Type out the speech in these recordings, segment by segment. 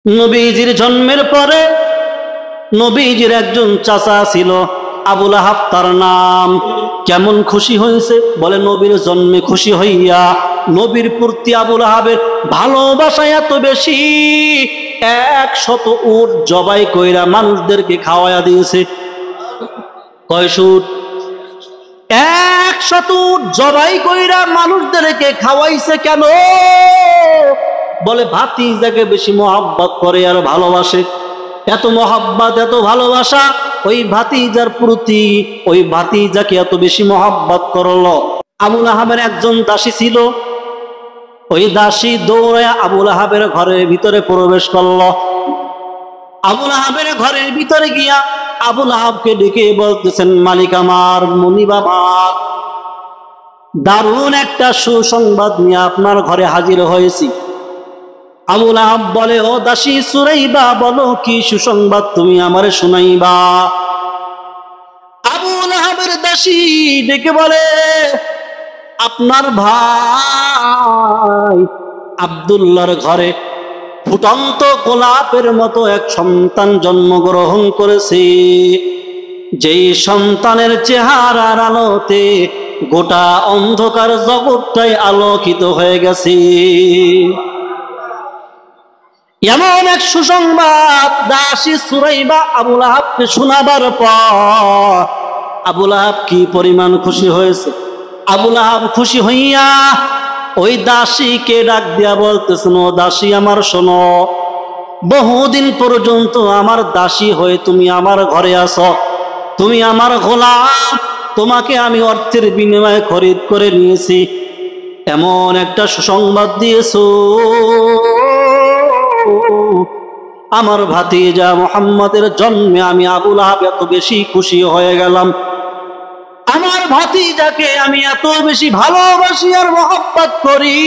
নবীজির জন্মের পরে নবীজির একজন চাচা ছিল, আবুল আহাব তার নাম। কেমন খুশি হয়েছে বলে, নবীর জন্মে খুশি হইয়া নবীর প্রতি আবুল আহাবের ভালোবাসা এত বেশি, 100 উট জবাই কইরা মানুষদেরকে খাওয়াইয়া দিয়েছে। কয় উট? 100 উট জবাই কইরা মানুষদেরকে খাওয়াইছে। কেন? বলে ভাতিজাকে বেশি মহব্বত করে আর ভালোবাসে। এত মহব্বত, এত ভালোবাসা ওই ভাতিজার প্রতি, ওই ভাতিজাকে এত বেশি মহব্বত করলো। আবুল আহাবের একজন দাসী ছিল, ওই দাসী দৌড়ায় আবুল আহাবের ঘরের ভিতরে প্রবেশ করলো। আবুল আহাবের ঘরের ভিতরে গিয়া আবুল আহাবকে ডেকে বলতেছেন, মালিক আমার, মুনিব আমার, দারুণ একটা সুসংবাদ নিয়ে আপনার ঘরে হাজির হয়েছি। আবুল আহাব বলে, ও দাসী সুরাইবা, বলো কি সুসংবাদ তুমি আমারে শুনাইবা? আবুল আহাবের দাসী ডেকে বলে, আপনার ভাই আব্দুল্লাহর ঘরে ফুটন্ত গোলাপের মতো এক সন্তান জন্মগ্রহণ করেছে, যেই সন্তানের চেহারার আলোতে গোটা অন্ধকার জগৎটাই আলোকিত হয়ে গেছে। এমন এক সুসংবাদ দাসী সুরাইবা আবুল আহাবকে শোনাবার পর আবুল আহাব কি পরিমাণ খুশি হয়েছে। আবুল আহাব খুশি হইয়া ওই দাসীকে ডাক দিয়া বলতেছেন, ও দাসী আমার শোনো, বহুদিন পর্যন্ত আমার দাসী হয়ে তুমি আমার ঘরে আসো, তুমি আমার গোলাম, তোমাকে আমি অর্থের বিনিময়ে খরিদ করে নিয়েছি, এমন একটা সুসংবাদ দিয়েছো, আমার ভাতিজা মুহাম্মাদের জন্মে আমি আবুল আহাব এত বেশি খুশি হয়ে গেলাম, আমার ভাতিজাকে আমি এত বেশি ভালোবাসি আর মহব্বত করি,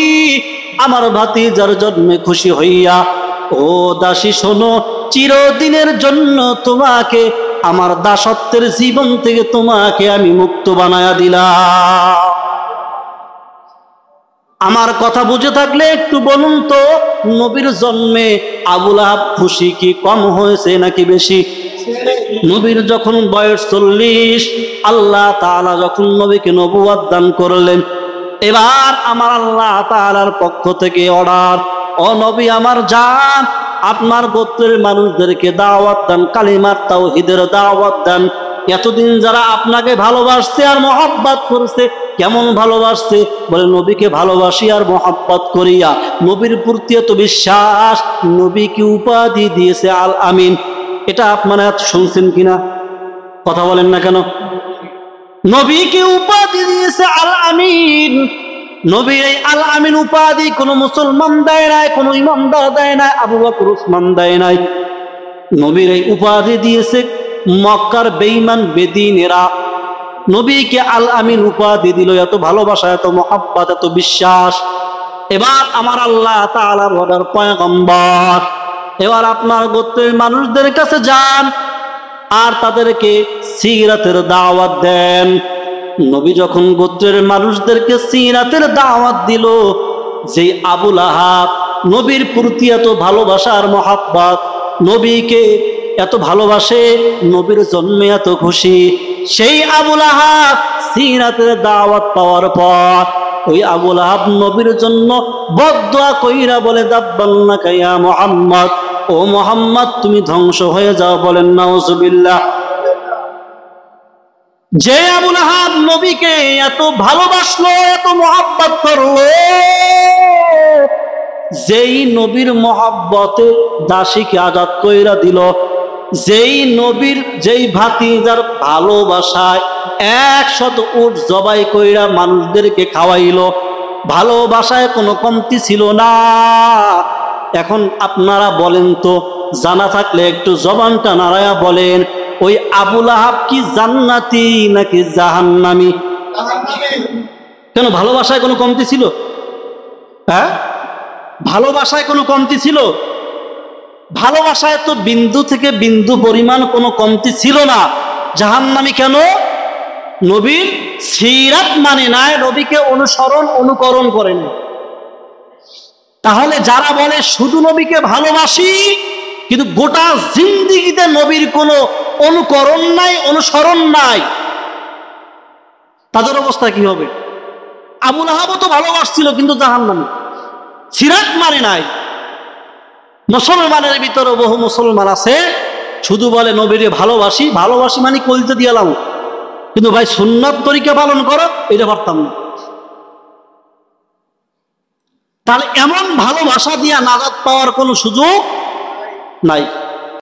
আমার ভাতিজার জন্মে খুশি হইয়া ও দাসী শোনো, চিরদিনের জন্য তোমাকে আমার দাসত্বের জীবন থেকে তোমাকে আমি মুক্ত বানায়া দিলাম। আমার কথা বুঝে থাকলে একটু বলুন তো, নবীর জন্মে আবুল আহাব খুশি কি কম হয়েছে নাকি বেশি? নবীর যখন বয়স 40, আল্লাহ তাআলা যখন নবীকে নবুয়ত দান করলেন, এবার আমার আল্লাহ তাআলার পক্ষ থেকে অর্ডার, ও নবী আমার যান, আপনার গোত্রের মানুষদেরকে দাওয়াত দেন, কালিমার তাওহীদের দাওয়াত দেন। এতদিন যারা আপনাকে ভালোবাসতে আর মহব্বত করছে, কেমন ভালোবাসছে বলে, নবীকে ভালোবাসি আর মহব্বত করিয়া নবীর প্রতি এত বিশ্বাস, নবীকে উপাধি দিয়েছে আল আমিন। এটা আপনারা শুনছেন কিনা? কথা বলেন না কেন? নবীকে উপাধি দিয়েছে আল আমিন। নবীর এই আল আমিন উপাধি কোন মুসলমান দেয় নাই, কোন ইমানদার দেয় নাই, আবু বকর উসমান দেয় নাই। নবীর এই উপাধি দিয়েছে মক্কার বেঈমান বেদিনেরা। নবীকে আল আমিন উপাধি দিল, এত ভালোবাসা, এত মহব্বত, এত বিশ্বাস। এবার আমার আল্লাহ তাআলার অর্ডার, পয়গম্বর এবার আপনার গোত্রের মানুষদের কাছে যান আর তাদেরকে সিরাতের দাওয়াত দেন। নবী যখন গোত্রের মানুষদেরকে সিরাতের দাওয়াত দিল, যে আবুল আহাব নবীর প্রতি এত ভালোবাসা আর মহব্বত, নবীকে এত ভালোবাসে, নবীর জন্মে এত খুশি, সেই আবুল আহাব সিরাতের দাওয়াত পাওয়ার পর ওই আবুল আহাব নবীর জন্য বদদুয়া কইরা বলে, দাব্বান্নাকা ইয়া মুহাম্মদ, ও মুহাম্মদ তুমি ধ্বংস হয়ে যাও। বলেন নাউজুবিল্লাহ। যে আবুল আহাব নবীকে এত ভালোবাসলো, এত মহব্বত করলো, যেই নবীর মহব্বতে দাসীকে আজাদ কইরা দিল, যেই নবীর, যেই ভাতিজার ভালোবাসায় 100 উট জবাই কইরা মানুষদেরকে খাওয়াইলো, ভালোবাসায় কোনো কমতি ছিল না। এখন আপনারা বলেন তো, জানা থাকলে একটু জবানটা নাড়ায়া বলেন, ওই আবুল আহাব কি জান্নাতি নাকি জাহান্নামী? কেন, ভালোবাসায় কোনো কমতি ছিল? হ্যাঁ, ভালোবাসায় কোনো কমতি ছিল? ভালোবাসায় তো বিন্দু থেকে বিন্দু পরিমাণ কোনো কমতি ছিল না। জাহান্নামী কেন? নবীর সিরাত মানে নাই, নবীকে অনুসরণ অনুকরণ করেন। তাহলে যারা বলে শুধু নবীকে ভালোবাসি কিন্তু গোটা জিন্দিগিতে নবীর কোনো অনুকরণ নাই, অনুসরণ নাই, তাদের অবস্থা কি হবে? আবু লাহাবও তো ভালোবাসছিল কিন্তু জাহান্নামে, সিরাত মানে নাই। মুসলমানের ভিতরে বহু মুসলমান আছে শুধু বলে নবীরে ভালোবাসি, ভালোবাসি মানে কলিজা দিয়ে লাও, কিন্তু ভাই সুন্নাত তরিকা পালন করো এটা পারতাম না। তাহলে এমন ভালোবাসা দিয়া নাজাত পাওয়ার কোনো সুযোগ নাই।